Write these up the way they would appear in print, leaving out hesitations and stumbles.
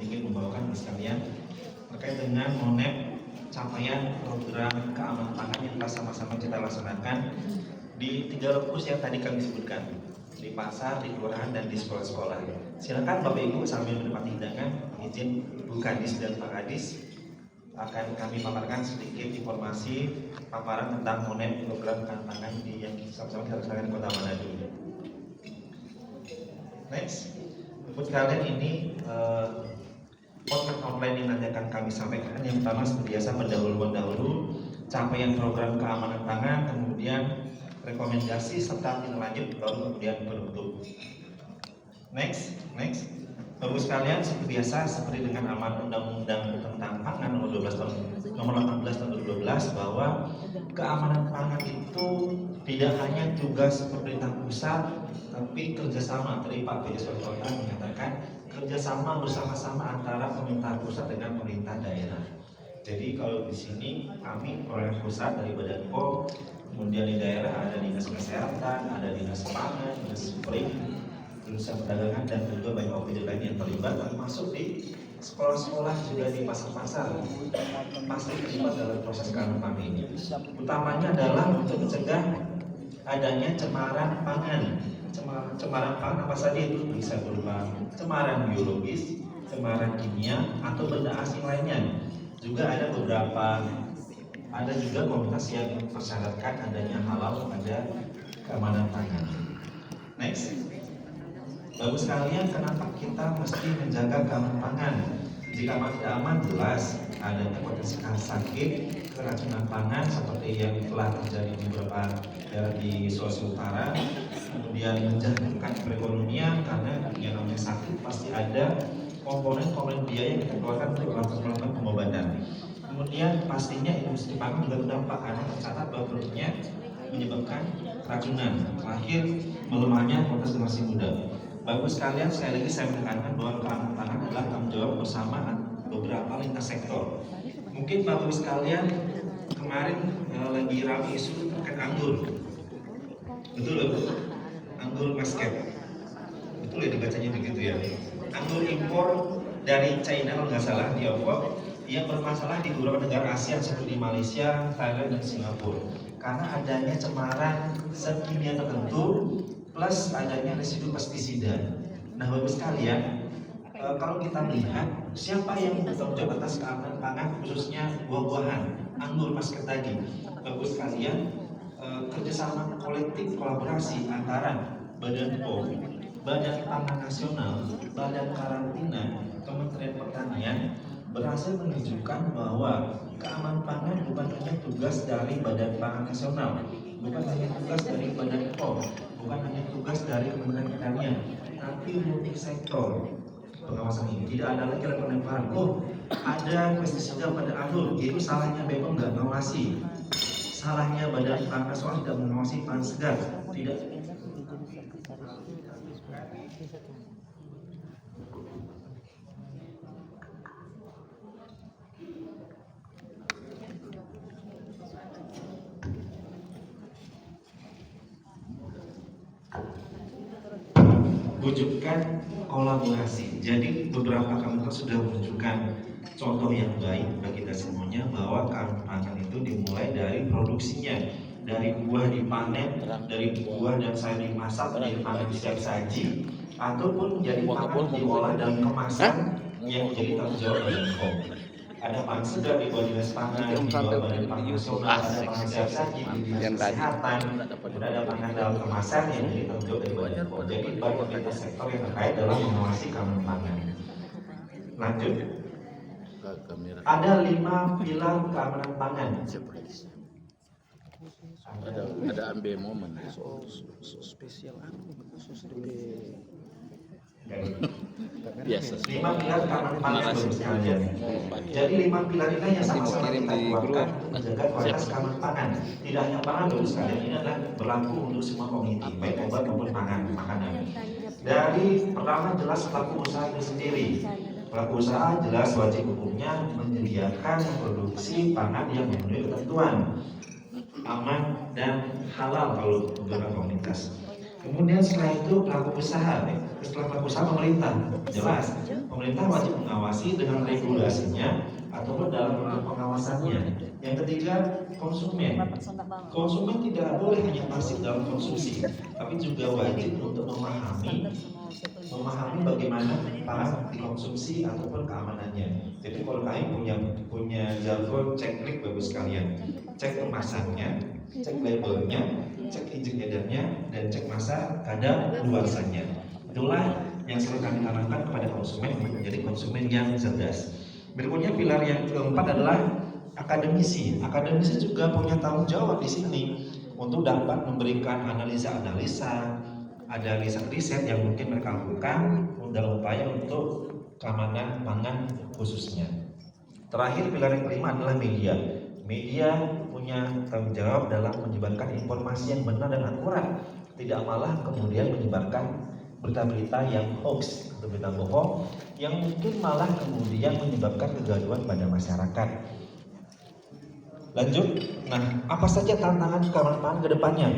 ingin membawakan sekalian terkait dengan monep capaian program keamanan pangan yang telah sama-sama kita laksanakan di 3 lokus yang tadi kami sebutkan, di pasar, di kelurahan, dan di sekolah-sekolah. Silakan Bapak Ibu sambil menikmati hidangan, izin Bu Kadis dan Pak Kadis akan kami paparkan sedikit informasi paparan tentang monep program keamanan pangan yang sama-sama kita laksanakan di Kota Manado. Next, untuk kalian ini podcast online yang nanti akan kami sampaikan. Yang pertama seperti biasa pendahulu capaian program keamanan pangan, kemudian rekomendasi serta tindak lanjut, baru kemudian penutup. Next. Bapak sekalian, seperti biasa, seperti dengan amanat Undang-Undang tentang Pangan nomor 18 tahun 2012, bahwa keamanan pangan itu tidak hanya tugas pemerintah pusat, tapi kerjasama. Tadi Pak PJ Sultan menyatakan kerjasama bersama-sama antara pemerintah pusat dengan pemerintah daerah. Jadi kalau di sini kami pemerintah pusat dari Badan POM, kemudian di daerah ada dinas kesehatan, ada dinas pangan, dinas PERIN, Kementerian Perdagangan, dan juga banyak OPD lain yang terlibat, termasuk di sekolah-sekolah, juga di pasar-pasar pasti terlibat dalam proses keamanan pangan ini. Utamanya adalah untuk mencegah adanya cemaran pangan. Cemaran pangan apa saja itu? Bisa berupa cemaran biologis, cemaran kimia, atau benda asing lainnya. Juga ada juga komunitas yang mensyaratkan adanya halal pada keamanan pangan. Next. Bapak sekalian, kenapa kita mesti menjaga keamanan pangan? Jika tidak aman, jelas adanya potensi sakit, keracunan pangan seperti yang telah terjadi di beberapa daerah di Sulawesi Utara, kemudian menjatuhkan perekonomian karena yang namanya sakit pasti ada komponen biaya yang kita keluarkan untuk melakukan pengobatan. Kemudian pastinya industri pangan juga terdampak karena tercatat bahwa produknya menyebabkan keracunan. Terakhir, melemahnya kualitas generasi muda. Bapak sekalian, sekali lagi saya menekankan bahwa keamanan pangan adalah tanggung jawab bersama beberapa lintas sektor. Mungkin Bapak sekalian kemarin lagi ramai isu terkait anggur. Betul loh, anggur basket. Betul ya dibacanya begitu ya. Anggur impor dari China kalau nggak salah, Tiongkok, yang bermasalah di beberapa negara Asia seperti Malaysia, Thailand, dan Singapura. Karena adanya cemaran zat kimia tertentu plus adanya residu pestisida. Nah, Bapak sekalian, kalau kita melihat siapa yang bertanggung jawab atas keamanan pangan, khususnya buah-buahan, anggur basket tadi, Bapak sekalian, kerjasama kolektif kolaborasi antara Badan POM, Badan Pangan Nasional, Badan Karantina, Kementerian Pertanian berhasil menunjukkan bahwa keamanan pangan bukan hanya tugas dari Badan Pangan Nasional, bukan hanya tugas dari Badan POM, bukan hanya tugas dari Kementerian Pertanian, tapi multi sektor pengawasan ini. Tidak ada lagi level-levelan. Ada pestisida pada anggur, itu salahnya BPOM nggak mengawasi, salahnya Badan Pangan Nasional tidak mengawasi pangan segar, tidak. Wujudkan kolaborasi. Jadi beberapa komunitas sudah menunjukkan contoh yang baik bagi kita semuanya bahwa keamanan pangan itu dimulai dari produksinya, dari buah dipanen, dari buah dan sayur dimasak, dari panen siap saji, ataupun menjadi pangan diolah dalam kemasan yang menjadi tanggung jawab Badan POM. Ada pangan segar di bawah dinas pangan, di bawah Badan Pangan Nasional, ada pangan siap saji di dinas kesehatan, ada pangan dalam kemasan yang menjadi tanggung jawab dari Badan POM. Jadi banyak lintas sektor yang terkait dalam mengawasi keamanan pangan. Lanjut. Ada 5 pilar keamanan pangan. Ada ambil momen spesial biasa. 5 pilar keamanan pangan Bapak sekalian. Jadi 5 pilar ini yang sama-sama kita kuatkan menjaga kualitas keamanan pangan. Tidak hanya pangan Bapak sekalian, ini adalah berlaku untuk semua komoditi, baik obat maupun makanan. Dari pertama jelas pelaku usaha itu sendiri. Pelaku usaha jelas wajib hukumnya menyediakan produksi pangan yang memenuhi ketentuan, aman dan halal kalau beberapa komunitas. Kemudian setelah itu pelaku usaha, setelah pelaku usaha pemerintah, jelas Pemerintah wajib mengawasi dengan regulasinya ataupun dalam bentuk pengawasannya. Yang ketiga, konsumen. Konsumen tidak boleh hanya pasif dalam konsumsi, tapi juga wajib untuk memahami bagaimana barang dikonsumsi ataupun keamanannya. Jadi kalau kalian punya jargon cek klik bagus sekalian, cek kemasannya, cek labelnya, cek izin edarnya, dan cek masa kadaluarsanya. Itulah yang selalu kami arahkan kepada konsumen untuk menjadi konsumen yang cerdas. Berikutnya pilar yang keempat adalah akademisi. Akademisi juga punya tanggung jawab di sini untuk dapat memberikan analisa-analisa, ada riset-riset yang mungkin mereka lakukan dalam upaya untuk keamanan pangan khususnya. Terakhir pilar yang kelima adalah media. Media punya tanggung jawab dalam menyebarkan informasi yang benar dan akurat, tidak malah kemudian menyebarkan berita-berita yang hoax atau berita bohong yang mungkin malah kemudian menyebabkan kegaduhan pada masyarakat. Lanjut, nah apa saja tantangan keamanan pangan ke depannya?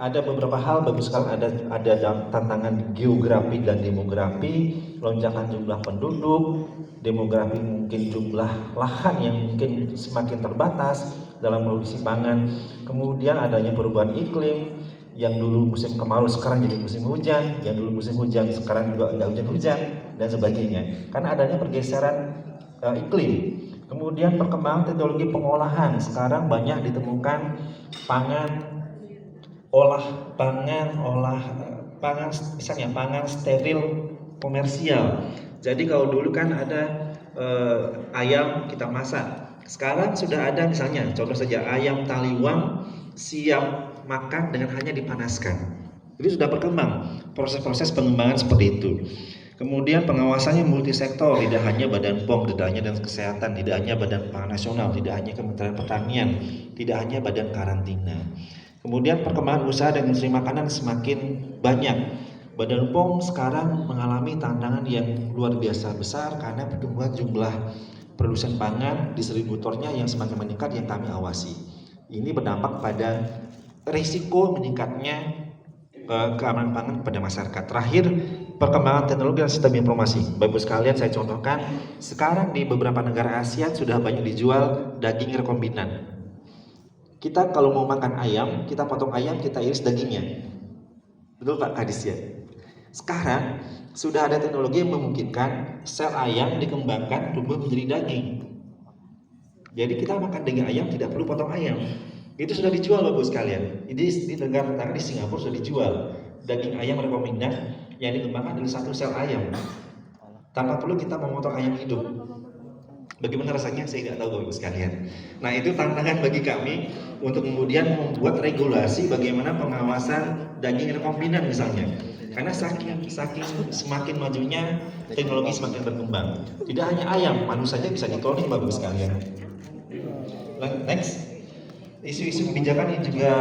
Ada beberapa hal bagus sekali, ada tantangan geografi dan demografi, lonjakan jumlah penduduk, demografi mungkin jumlah lahan yang mungkin semakin terbatas dalam produksi pangan, kemudian adanya perubahan iklim, yang dulu musim kemarau sekarang jadi musim hujan, yang dulu musim hujan sekarang juga ada hujan-hujan dan sebagainya. Karena adanya pergeseran iklim. Kemudian perkembangan teknologi pengolahan, sekarang banyak ditemukan pangan misalnya pangan steril komersial. Jadi kalau dulu kan ada ayam kita masak, sekarang sudah ada misalnya contoh saja ayam taliwang siap makan dengan hanya dipanaskan. Jadi sudah berkembang proses-proses pengembangan seperti itu. Kemudian pengawasannya multisektor, tidak hanya Badan POM, tidak hanya Dinas Kesehatan, tidak hanya Badan Pangan Nasional, tidak hanya Kementerian Pertanian, tidak hanya Badan Karantina. Kemudian perkembangan usaha dan industri makanan semakin banyak. Badan POM sekarang mengalami tantangan yang luar biasa besar karena pertumbuhan jumlah produsen pangan, distributornya yang semakin meningkat yang kami awasi. Ini berdampak pada risiko meningkatnya keamanan pangan kepada masyarakat. Terakhir, perkembangan teknologi dan sistem informasi. Bapak sekalian, saya contohkan, sekarang di beberapa negara Asia sudah banyak dijual daging rekombinan. Kita kalau mau makan ayam, kita potong ayam, kita iris dagingnya. Betul Pak Kadis ya? Sekarang sudah ada teknologi yang memungkinkan sel ayam dikembangkan tumbuh menjadi daging. Jadi kita makan daging ayam tidak perlu potong ayam. Itu sudah dijual Bapak sekalian. Ini di negara tetangga di Singapura sudah dijual daging ayam rekombinan yang dikembangkan dari satu sel ayam tanpa perlu kita memotong ayam hidup. Bagaimana rasanya saya tidak tahu Bapak sekalian. Nah itu tantangan bagi kami untuk kemudian membuat regulasi bagaimana pengawasan daging rekombinan misalnya. Karena saking semakin majunya teknologi semakin berkembang. Tidak hanya ayam, manusia saja bisa dikloning Bapak sekalian. Next. Isu-isu kebijakan yang juga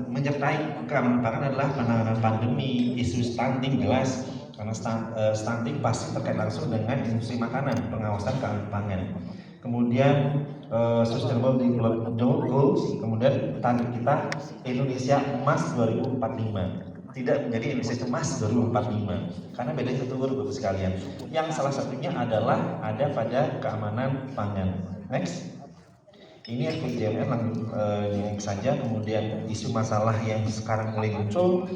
menyertai keamanan pangan adalah penanganan pandemi, isu stunting jelas karena stunting pasti terkait langsung dengan industri makanan, pengawasan keamanan pangan. Kemudian Sustainable Development Goals, kemudian target kita Indonesia Emas 2045. Tidak menjadi Indonesia Cemas 2045 karena bedanya satu huruf Bapak sekalian. Yang salah satunya adalah ada pada keamanan pangan. Next. Ini SPJMN saja. Kemudian isu masalah yang sekarang mulai muncul,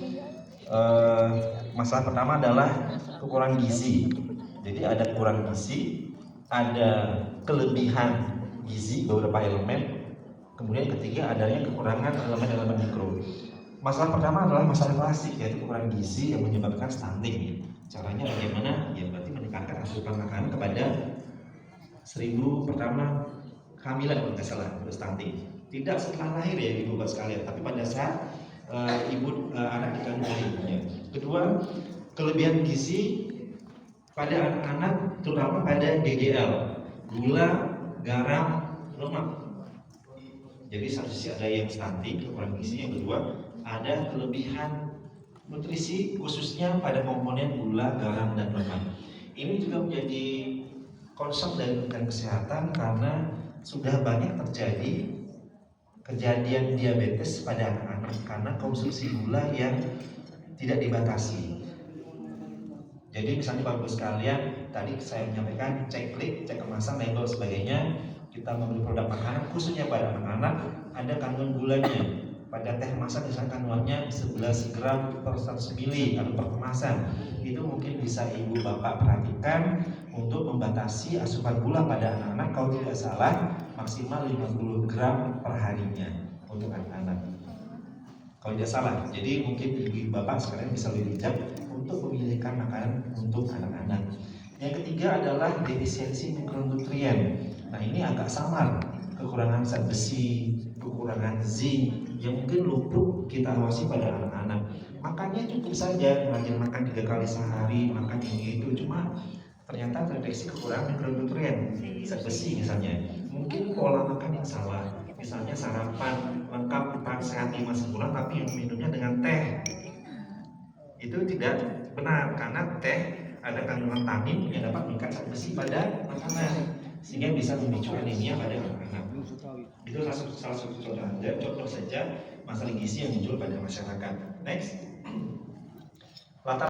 masalah pertama adalah kekurangan gizi. Jadi ada kekurangan gizi, ada kelebihan gizi beberapa elemen. Kemudian ketiga adanya kekurangan elemen-elemen mikro. Masalah pertama adalah masalah klasik, yaitu kekurangan gizi yang menyebabkan stunting. Caranya bagaimana? Ya berarti meningkatkan asupan makanan kepada 1000 pertama kehamilan kalau nggak salah, stunting. Tidak setelah lahir ya ibu bapak sekalian, tapi pada saat anak dikandung oleh ibunya. Kedua, kelebihan gizi pada anak-anak terutama pada DGL, gula, garam, lemak. Jadi satu sisi ada yang stunting, kekurangan gizi. Yang kedua, ada kelebihan nutrisi khususnya pada komponen gula, garam, dan lemak. Ini juga menjadi concern dari Kementerian Kesehatan karena sudah banyak terjadi kejadian diabetes pada anak-anak karena konsumsi gula yang tidak dibatasi. Jadi misalnya Bapak Ibu sekalian, tadi saya menyampaikan cek klik, cek kemasan, label sebagainya. Kita membeli produk makanan khususnya pada anak-anak, ada kandungan gulanya. Pada teh kemasan misalnya kandungannya 11 gram per 100 mili atau per kemasan. Itu mungkin bisa Ibu Bapak perhatikan untuk membatasi asupan gula pada anak-anak, kalau tidak salah maksimal 50 gram per harinya untuk anak-anak. Kalau tidak salah, jadi mungkin ibu bapak sekalian bisa lebih bijak untuk memilihkan makanan untuk anak-anak. Yang ketiga adalah defisiensi mikronutrien. Nah ini agak samar, kekurangan zat besi, kekurangan zinc yang mungkin luput kita awasi pada anak-anak. Makannya cukup saja, rajin makan 3 kali sehari, makan ini itu, cuma ternyata terdeteksi kekurangan mikronutrien, zat besi misalnya. Mungkin pola makan yang salah. Misalnya sarapan lengkap 4 sehat 5 sempurna, tapi yang minumnya dengan teh, itu tidak benar karena teh ada kandungan tanin yang dapat mengikat zat besi pada makanan sehingga bisa memicu anemia pada anak-anak. Itu salah satu contoh saja masalah gizi yang muncul pada masyarakat. Next. Latar